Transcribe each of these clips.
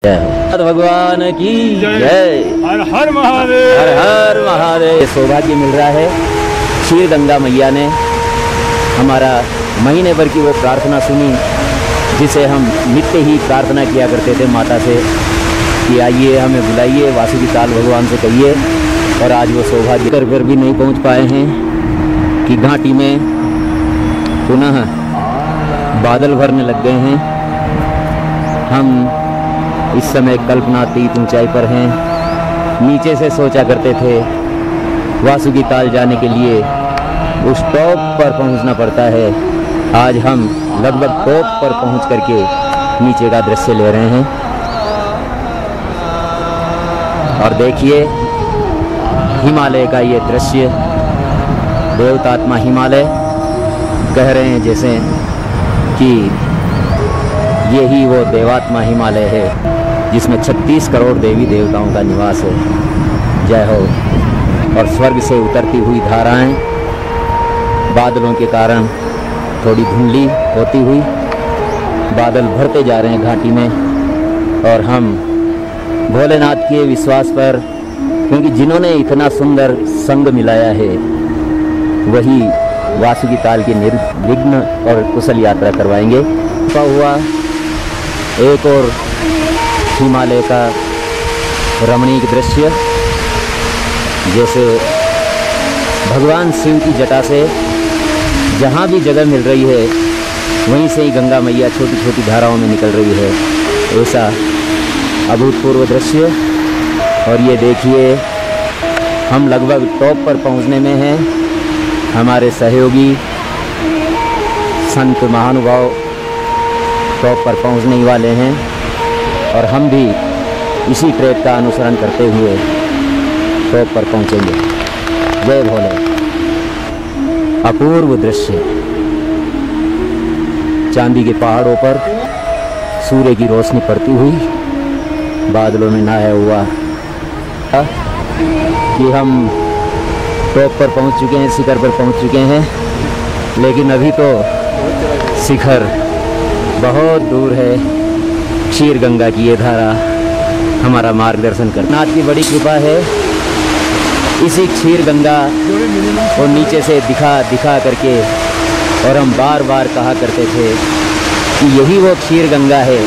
भगवान की जय। हर हर महादेव, हर हर महादेव। सौभाग्य मिल रहा है, क्षीर गंगा मैया ने हमारा महीने भर की वो प्रार्थना सुनी जिसे हम नित्य ही प्रार्थना किया करते थे माता से कि आइए हमें बुलाइए, वासुकी ताल भगवान से कहिए। और आज वो सौभाग्य कर भी नहीं पहुंच पाए हैं कि घाटी में पुनः बादल भरने लग गए हैं। हम इस समय कल्पनातीत ऊंचाई पर हैं। नीचे से सोचा करते थे वासुकी ताल जाने के लिए उस टॉप पर पहुंचना पड़ता है। आज हम लगभग टॉप पर पहुंच करके नीचे का दृश्य ले रहे हैं। और देखिए हिमालय का ये दृश्य, देवतात्मा हिमालय कह रहे हैं जैसे कि यही वो देवात्मा हिमालय है जिसमें 36 करोड़ देवी देवताओं का निवास है। जय हो। और स्वर्ग से उतरती हुई धाराएं बादलों के कारण थोड़ी धुंधली होती हुई बादल भरते जा रहे हैं घाटी में। और हम भोलेनाथ के विश्वास पर, क्योंकि जिन्होंने इतना सुंदर संग मिलाया है वही वासुकी ताल की निर्विघ्न और कुशल यात्रा करवाएंगे। हुआ एक और हिमालय का रमणीक दृश्य, जैसे भगवान शिव की जटा से जहाँ भी जगह मिल रही है वहीं से ही गंगा मैया छोटी छोटी धाराओं में निकल रही है। ऐसा अभूतपूर्व दृश्य। और ये देखिए हम लगभग टॉप पर पहुँचने में हैं। हमारे सहयोगी संत महानुभाव टॉप पर पहुँचने ही वाले हैं और हम भी इसी ट्रैक का अनुसरण करते हुए टॉप पर पहुँचेंगे। जय भोले। अपूर्व दृश्य, चांदी के पहाड़ों पर सूर्य की रोशनी पड़ती हुई बादलों में नहाया हुआ कि हम टॉप पर पहुँच चुके हैं, शिखर पर पहुँच चुके हैं। लेकिन अभी तो शिखर बहुत दूर है। क्षीर गंगा की ये धारा हमारा मार्गदर्शन कर, नाथ की बड़ी कृपा है। इसी क्षीर गंगा को नीचे से दिखा करके, और हम बार बार कहा करते थे कि यही वो क्षीर गंगा है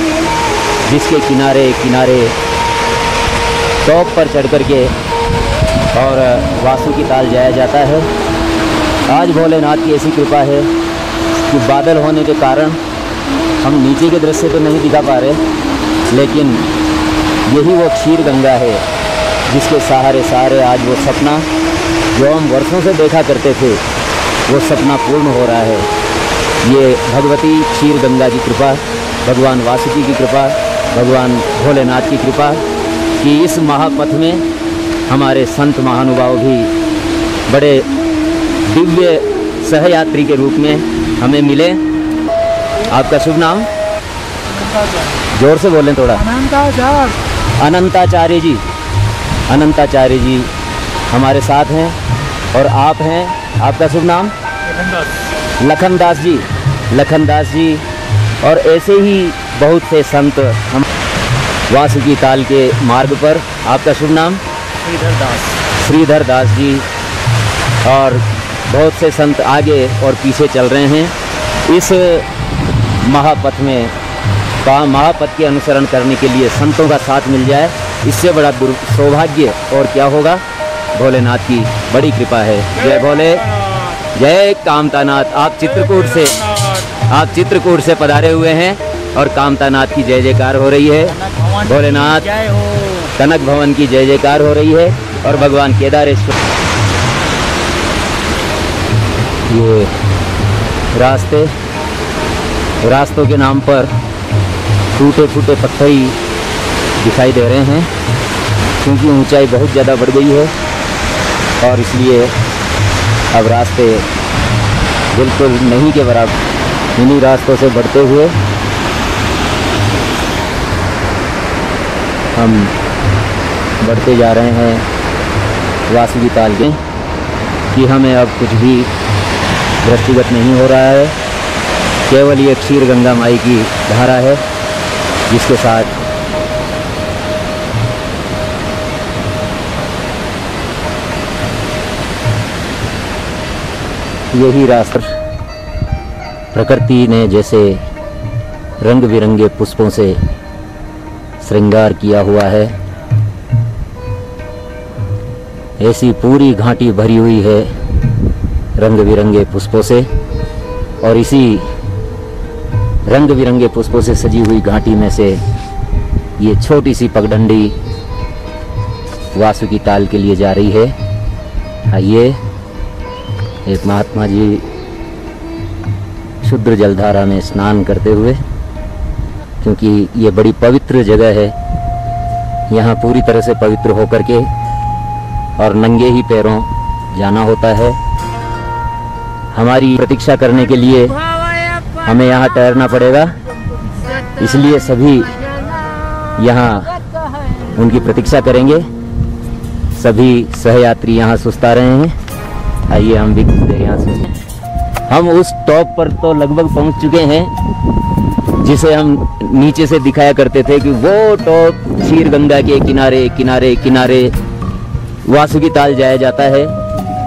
जिसके किनारे किनारे टॉप पर चढ़ करके और वासुकी ताल जाया जाता है। आज भोलेनाथ की ऐसी कृपा है कि बादल होने के कारण हम नीचे के दृश्य तो नहीं दिखा पा रहे, लेकिन यही वो क्षीर गंगा है जिसके सहारे आज वो सपना जो हम वर्षों से देखा करते थे वो सपना पूर्ण हो रहा है। ये भगवती क्षीर गंगा की कृपा, भगवान वासुकी की कृपा, भगवान भोलेनाथ की कृपा कि इस महापथ में हमारे संत महानुभाव भी बड़े दिव्य सहयात्री के रूप में हमें मिले। आपका शुभ नाम? जोर से बोलें थोड़ा। अनंताचार्य जी। अनंताचार्य जी हमारे साथ हैं और आप हैं। आपका शुभ नाम? लखनदास जी। लखनदास जी। और ऐसे ही बहुत से संत हम वासुकी ताल के मार्ग पर। आपका शुभ नाम? श्रीधर दास। श्रीधर दास जी। और बहुत से संत आगे और पीछे चल रहे हैं। इस महापथ में महापथ के अनुसरण करने के लिए संतों का साथ मिल जाए, इससे बड़ा सौभाग्य और क्या होगा। भोलेनाथ की बड़ी कृपा है। जय भोले। जय कामतानाथ। आप चित्रकूट से पधारे हुए हैं और कामतानाथ की जय जयकार हो रही है। भोलेनाथ कनक भवन की जय जयकार हो रही है और भगवान केदारेश्वर। ये रास्तों के नाम पर टूटे फूटे पत्थर ही दिखाई दे रहे हैं, क्योंकि ऊंचाई बहुत ज़्यादा बढ़ गई है और इसलिए अब रास्ते बिल्कुल नहीं के बराबर। इन्हीं रास्तों से बढ़ते हुए हम बढ़ते जा रहे हैं वासुकी ताल के, कि हमें अब कुछ भी दृष्टिगत नहीं हो रहा है। केवल ये क्षीर गंगा माई की धारा है जिसके साथ यही रास्ता प्रकृति ने जैसे रंग बिरंगे पुष्पों से श्रृंगार किया हुआ है, ऐसी पूरी घाटी भरी हुई है रंग बिरंगे पुष्पों से। और इसी रंग बिरंगे पुष्पों से सजी हुई घाटी में से ये छोटी सी पगडंडी वासुकी ताल के लिए जा रही है। आइए, एक महात्मा जी शुद्ध जलधारा में स्नान करते हुए, क्योंकि ये बड़ी पवित्र जगह है, यहाँ पूरी तरह से पवित्र होकर के और नंगे ही पैरों जाना होता है। हमारी प्रतीक्षा करने के लिए हमें यहाँ ठहरना पड़ेगा, इसलिए सभी यहाँ उनकी प्रतीक्षा करेंगे। सभी सहयात्री यहाँ सुस्ता रहे हैं। आइए हम भी कुछ देर यहाँ सुस्ते। हम उस टॉप पर तो लगभग पहुँच चुके हैं जिसे हम नीचे से दिखाया करते थे कि वो टॉप क्षीर गंगा के किनारे किनारे किनारे वासुकी ताल जाया जाता है।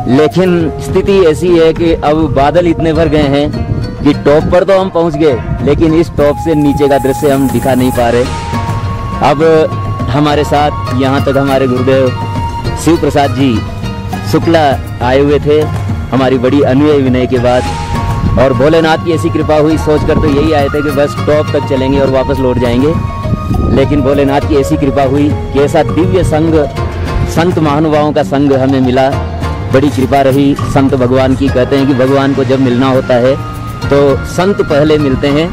लेकिन स्थिति ऐसी है कि अब बादल इतने भर गए हैं कि टॉप पर तो हम पहुंच गए, लेकिन इस टॉप से नीचे का दृश्य हम दिखा नहीं पा रहे। अब हमारे साथ यहाँ तक हमारे गुरुदेव शिव प्रसाद जी शुक्ला आए हुए थे, हमारी बड़ी अनुयायी विनय के बाद। और भोलेनाथ की ऐसी कृपा हुई, सोचकर तो यही आए थे कि बस टॉप तक चलेंगे और वापस लौट जाएंगे, लेकिन भोलेनाथ की ऐसी कृपा हुई कि ऐसा दिव्य संग, संत महानुभावों का संग हमें मिला। बड़ी कृपा रही संत भगवान की। कहते हैं कि भगवान को जब मिलना होता है तो संत पहले मिलते हैं,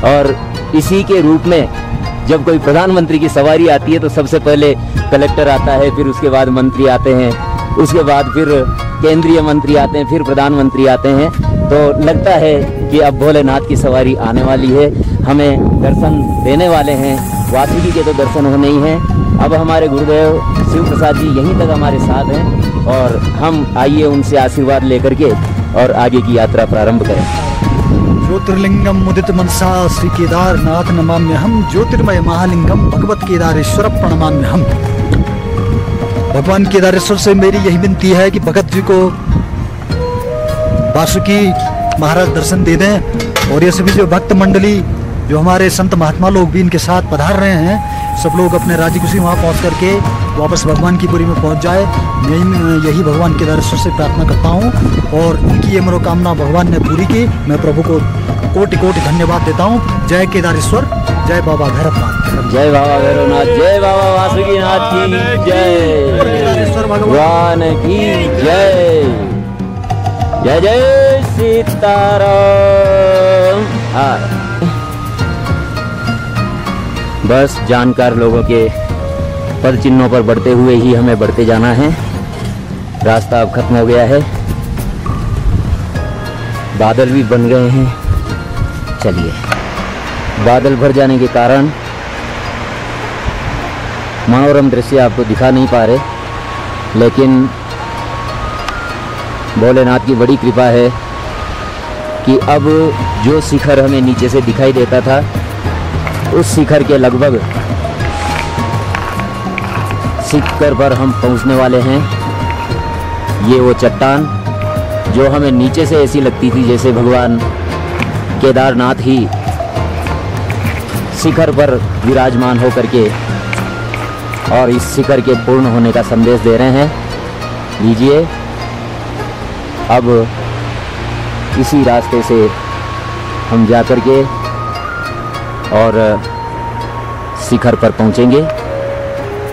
और इसी के रूप में जब कोई प्रधानमंत्री की सवारी आती है तो सबसे पहले कलेक्टर आता है, फिर उसके बाद मंत्री आते हैं, उसके बाद फिर केंद्रीय मंत्री आते हैं, फिर प्रधानमंत्री आते हैं। तो लगता है कि अब भोलेनाथ की सवारी आने वाली है, हमें दर्शन देने वाले हैं। वासुकी के तो दर्शन होने ही हैं। अब हमारे गुरुदेव शिव प्रसाद जी यहीं तक हमारे साथ हैं, और हम आइए उनसे आशीर्वाद लेकर के और आगे की यात्रा प्रारंभ करें। ज्योतिर्लिंगम मुदित मनसा श्री केदारनाथ नमाम्यहम, ज्योतिर्मय महालिंगम भगवत केदारेश्वर प्रणमाम्यहम। भगवान केदारेश्वर से मेरी यही विनती है कि भगत जी को वासुकी महाराज दर्शन दे दें, और ये सभी जो भक्त मंडली, जो हमारे संत महात्मा लोग भी इनके साथ पधार रहे हैं, सब लोग अपने राजी खुशी वहाँ पहुँच करके वापस भगवान की पुरी में पहुँच जाए। यही भगवान केदारेश्वर से प्रार्थना करता हूँ, और उनकी ये मनोकामना भगवान ने पूरी की। मैं प्रभु को कोटि कोटि धन्यवाद देता हूँ। जय केदारेश्वर, जय बाबा भैरवनाथ, जय बाबा भैरवनाथ, जय बाबा वासुकीनाथ की जय, केदारेश्वर भगवान की जय, जय जय सीताराम। हाँ, बस जानकार लोगों के पद चिन्हों पर बढ़ते हुए ही हमें बढ़ते जाना है। रास्ता अब खत्म हो गया है, बादल भी बन गए हैं। चलिए, बादल भर जाने के कारण मनोरम दृश्य आपको दिखा नहीं पा रहे, लेकिन भोलेनाथ की बड़ी कृपा है कि अब जो शिखर हमें नीचे से दिखाई देता था, उस शिखर के लगभग शिखर पर हम पहुंचने वाले हैं। ये वो चट्टान जो हमें नीचे से ऐसी लगती थी जैसे भगवान केदारनाथ ही शिखर पर विराजमान होकर के और इस शिखर के पूर्ण होने का संदेश दे रहे हैं। लीजिए, अब इसी रास्ते से हम जाकर के और शिखर पर पहुंचेंगे।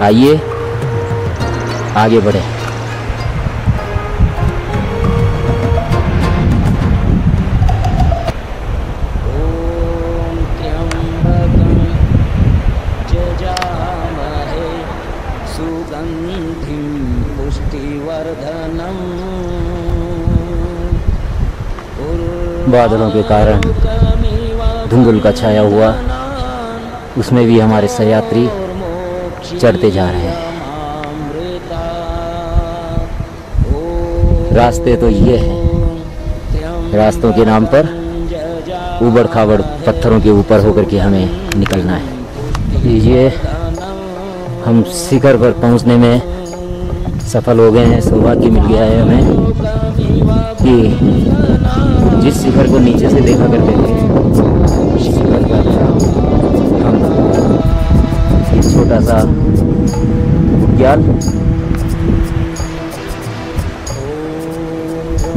आइए आगे बढ़े। बादलों के कारण धुंधुल का छाया हुआ, उसमें भी हमारे सहयात्री चढ़ते जा रहे हैं। रास्ते तो ये हैं, रास्तों के नाम पर उबड़ खाबड़ पत्थरों के ऊपर होकर के हमें निकलना है। लीजिए, हम शिखर पर पहुंचने में सफल हो गए हैं, सौभाग्य मिल गया है हमें। कि जिस शिखर को नीचे से देखा करते थे, शिखर का हम एक छोटा सा उद्यान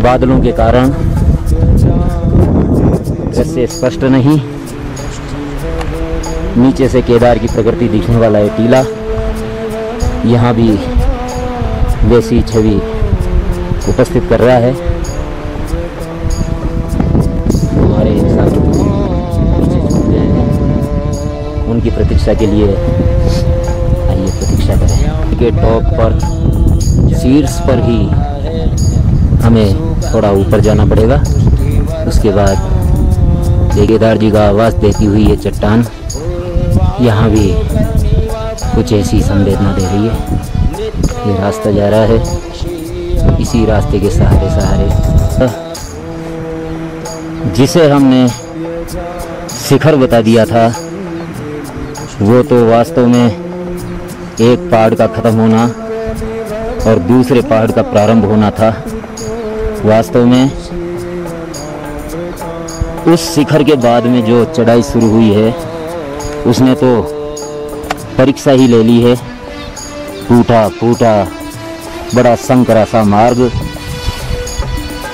बादलों के कारण दृश्य स्पष्ट नहीं, नीचे से केदार की प्रकृति दिखने वाला है टीला, यहाँ भी वैसी छवि उपस्थित कर रहा है। हमारे साथ उनकी प्रतीक्षा के लिए आइए प्रतीक्षा करें। के टॉप पर शीर्ष पर ही हमें थोड़ा ऊपर जाना पड़ेगा। उसके बाद केदार जी का आवाज़ देती हुई ये चट्टान यहाँ भी कुछ ऐसी संवेदना दे रही है। ये रास्ता जा रहा है, इसी रास्ते के सहारे सहारे जिसे हमने शिखर बता दिया था, वो तो वास्तव में एक पहाड़ का ख़त्म होना और दूसरे पहाड़ का प्रारंभ होना था। वास्तव में उस शिखर के बाद में जो चढ़ाई शुरू हुई है, उसने तो परीक्षा ही ले ली है। टूटा फूटा बड़ा संकरा सा मार्ग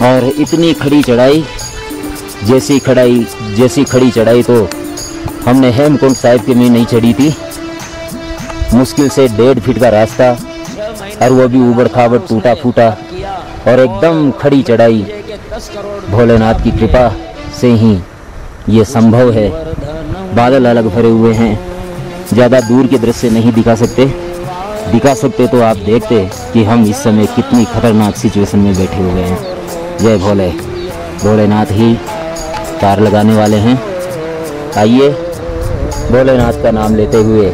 और इतनी खड़ी चढ़ाई, जैसी खड़ी चढ़ाई तो हमने हेमकुंड साहिब के में नहीं चढ़ी थी। मुश्किल से 1.5 फीट का रास्ता और वो भी ऊबड़ खाबड़ टूटा फूटा और एकदम खड़ी चढ़ाई। भोलेनाथ की कृपा से ही ये संभव है। बादल अलग भरे हुए हैं, ज़्यादा दूर के दृश्य नहीं दिखा सकते तो आप देखते कि हम इस समय कितनी खतरनाक सिचुएशन में बैठे हुए हैं। जय भोलेनाथ ही पार लगाने वाले हैं। आइए भोलेनाथ का नाम लेते हुए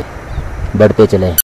बढ़ते चलें।